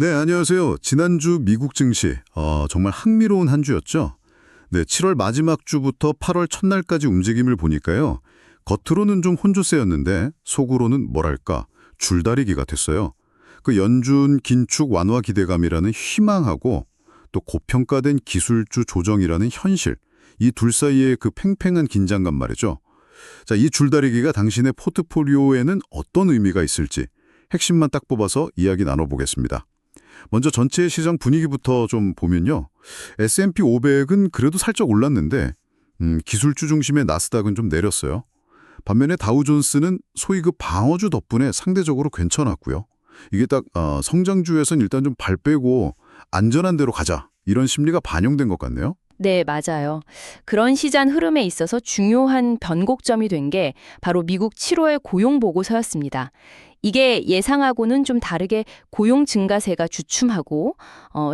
네, 안녕하세요. 지난주 미국 증시, 정말 흥미로운 한 주였죠? 네, 7월 마지막 주부터 8월 첫날까지 움직임을 보니까요. 겉으로는 좀 혼조세였는데 속으로는 뭐랄까, 줄다리기가 됐어요. 그 연준 긴축 완화 기대감이라는 희망하고 또 고평가된 기술주 조정이라는 현실, 이 둘 사이의 그 팽팽한 긴장감 말이죠. 자, 이 줄다리기가 당신의 포트폴리오에는 어떤 의미가 있을지 핵심만 딱 뽑아서 이야기 나눠보겠습니다. 먼저 전체 시장 분위기부터 좀 보면요. S&P 500은 그래도 살짝 올랐는데 기술주 중심의 나스닥은 좀 내렸어요. 반면에 다우존스는 소위 그 방어주 덕분에 상대적으로 괜찮았고요. 이게 딱 성장주에선 일단 좀 발 빼고 안전한 데로 가자. 이런 심리가 반영된 것 같네요. 네, 맞아요. 그런 시장 흐름에 있어서 중요한 변곡점이 된 게 바로 미국 7월 고용 보고서였습니다. 이게 예상하고는 좀 다르게 고용 증가세가 주춤하고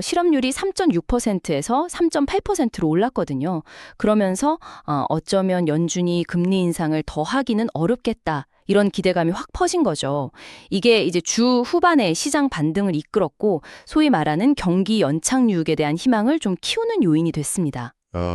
실업률이 3.6%에서 3.8%로 올랐거든요. 그러면서 어쩌면 연준이 금리 인상을 더 하기는 어렵겠다. 이런 기대감이 확 퍼진 거죠. 이게 이제 주 후반에 시장 반등을 이끌었고 소위 말하는 경기 연착 유혹에 대한 희망을 좀 키우는 요인이 됐습니다.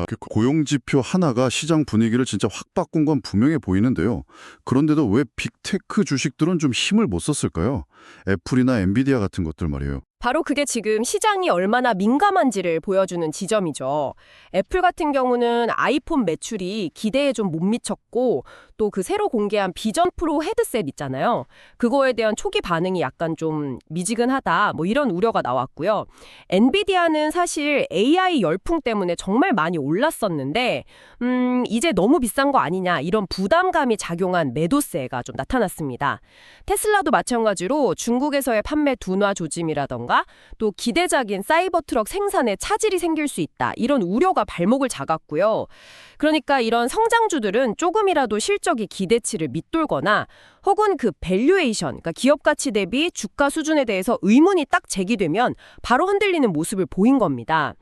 그 고용 지표 하나가 시장 분위기를 진짜 확 바꾼 건 분명해 보이는데요. 그런데도 왜 빅테크 주식들은 좀 힘을 못 썼을까요? 애플이나 엔비디아 같은 것들 말이에요. 바로 그게 지금 시장이 얼마나 민감한지를 보여주는 지점이죠. 애플 같은 경우는 아이폰 매출이 기대에 좀 못 미쳤고 또 그 새로 공개한 비전 프로 헤드셋 있잖아요. 그거에 대한 초기 반응이 약간 좀 미지근하다 뭐 이런 우려가 나왔고요. 엔비디아는 사실 AI 열풍 때문에 정말 많이 올랐었는데 이제 너무 비싼 거 아니냐 이런 부담감이 작용한 매도세가 좀 나타났습니다. 테슬라도 마찬가지로 중국에서의 판매 둔화 조짐이라던가 또 기대작인 사이버 트럭 생산에 차질이 생길 수 있다. 이런 우려가 발목을 잡았고요. 그러니까 이런 성장주들은 조금이라도 실적이 기대치를 밑돌거나 혹은 그 밸류에이션, 그러니까 기업 가치 대비 주가 수준에 대해서 의문이 딱 제기되면 바로 흔들리는 모습을 보인 겁니다.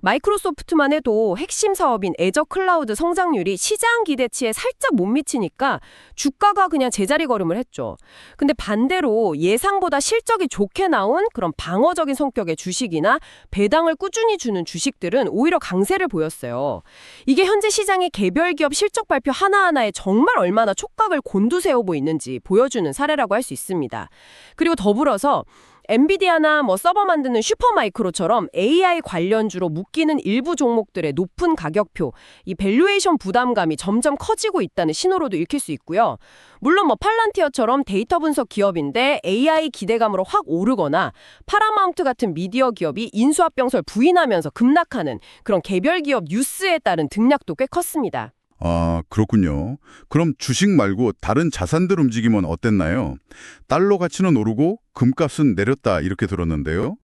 마이크로소프트만 해도 핵심 사업인 애저 클라우드 성장률이 시장 기대치에 살짝 못 미치니까 주가가 그냥 제자리 걸음을 했죠. 근데 반대로 예상보다 실적이 좋게 나온 그런 방어적인 성격의 주식이나 배당을 꾸준히 주는 주식들은 오히려 강세를 보였어요. 이게 현재 시장의 개별 기업 실적 발표 하나하나에 정말 얼마나 촉각을 곤두세우고 있는지 보여주는 사례라고 할 수 있습니다. 그리고 더불어서 엔비디아나 뭐 서버 만드는 슈퍼마이크로처럼 AI 관련주로 묶이는 일부 종목들의 높은 가격표, 이 밸류에이션 부담감이 점점 커지고 있다는 신호로도 읽힐 수 있고요. 물론 뭐 팔란티어처럼 데이터 분석 기업인데 AI 기대감으로 확 오르거나 파라마운트 같은 미디어 기업이 인수합병설 부인하면서 급락하는 그런 개별 기업 뉴스에 따른 등락도 꽤 컸습니다. 아, 그렇군요. 그럼 주식 말고 다른 자산들 움직임은 어땠나요? 달러 가치는 오르고 금값은 내렸다 이렇게 들었는데요.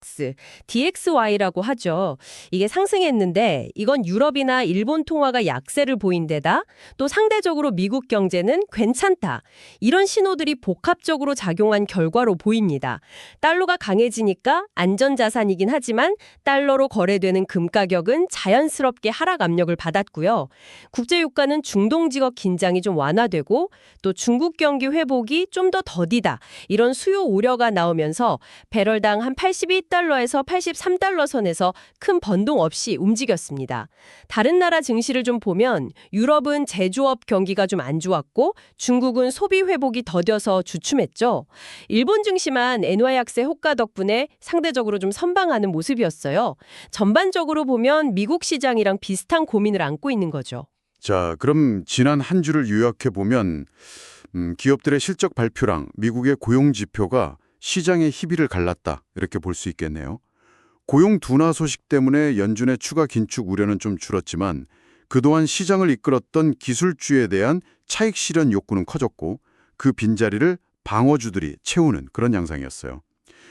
DXY라고 하죠. 이게 상승했는데 이건 유럽이나 일본 통화가 약세를 보인 데다 또 상대적으로 미국 경제는 괜찮다. 이런 신호들이 복합적으로 작용한 결과로 보입니다. 달러가 강해지니까 안전자산이긴 하지만 달러로 거래되는 금 가격은 자연스럽게 하락 압력을 받았고요. 국제유가는 중동지역 긴장이 좀 완화되고 또 중국 경기 회복이 좀 더 더디다. 이런 수요 우려가 나오면서 배럴당 한 82달러에서 83달러 선에서 큰 변동 없이 움직였습니다. 다른 나라 증시를 좀 보면 유럽은 제조업 경기가 좀 안 좋았고 중국은 소비 회복이 더뎌서 주춤했죠. 일본 증시만 엔화 약세 효과 덕분에 상대적으로 좀 선방하는 모습이었어요. 전반적으로 보면 미국 시장이랑 비슷한 고민을 안고 있는 거죠. 자, 그럼 지난 한 주를 요약해 보면 기업들의 실적 발표랑 미국의 고용 지표가 시장의 희비를 갈랐다 이렇게 볼 수 있겠네요. 고용 둔화 소식 때문에 연준의 추가 긴축 우려는 좀 줄었지만 그동안 시장을 이끌었던 기술주에 대한 차익 실현 욕구는 커졌고 그 빈자리를 방어주들이 채우는 그런 양상이었어요.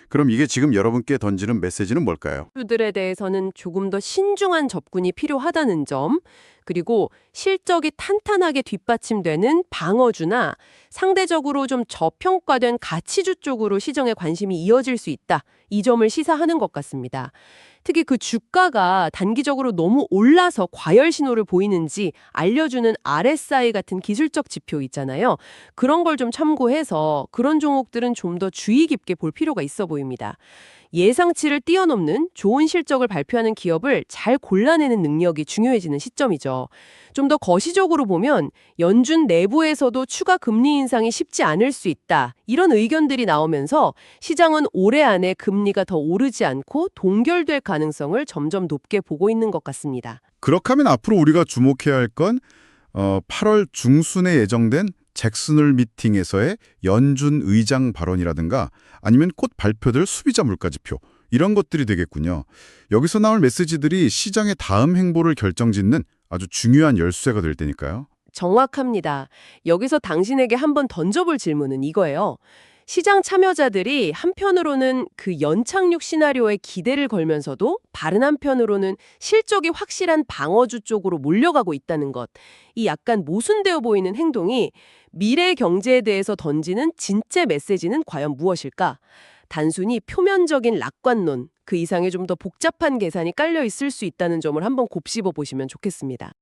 그럼 이게 지금 여러분께 던지는 메시지는 뭘까요? 주들에 대해서는 조금 더 신중한 접근이 필요하다는 점, 그리고 실적이 탄탄하게 뒷받침되는 방어주나 상대적으로 좀 저평가된 가치주 쪽으로 시장의 관심이 이어질 수 있다. 이 점을 시사하는 것 같습니다. 특히 그 주가가 단기적으로 너무 올라서 과열 신호를 보이는지 알려주는 RSI 같은 기술적 지표 있잖아요. 그런 걸 좀 참고해서 그런 종목들은 좀 더 주의 깊게 볼 필요가 있어 보입니다. 예상치를 뛰어넘는 좋은 실적을 발표하는 기업을 잘 골라내는 능력이 중요해지는 시점이죠. 좀 더 거시적으로 보면 연준 내부에서도 추가 금리 인상이 쉽지 않을 수 있다. 이런 의견들이 나오면서 시장은 올해 안에 금리가 더 오르지 않고 동결될 가능성을 점점 높게 보고 있는 것 같습니다. 그렇게 하면 앞으로 우리가 주목해야 할 건 8월 중순에 예정된 잭슨홀 미팅에서의 연준 의장 발언이라든가 아니면 곧 발표될 소비자 물가지표 이런 것들이 되겠군요. 여기서 나올 메시지들이 시장의 다음 행보를 결정짓는 아주 중요한 열쇠가 될 테니까요. 정확합니다. 여기서 당신에게 한번 던져볼 질문은 이거예요. 시장 참여자들이 한편으로는 그 연착륙 시나리오에 기대를 걸면서도 다른 한편으로는 실적이 확실한 방어주 쪽으로 몰려가고 있다는 것. 이 약간 모순되어 보이는 행동이 미래 경제에 대해서 던지는 진짜 메시지는 과연 무엇일까? 단순히 표면적인 lạc 관론, 그 이상의 좀 더 복잡한 계산이 깔려 있을 수 있다는 점을 한번 곱씹어 보시면 좋겠습니다.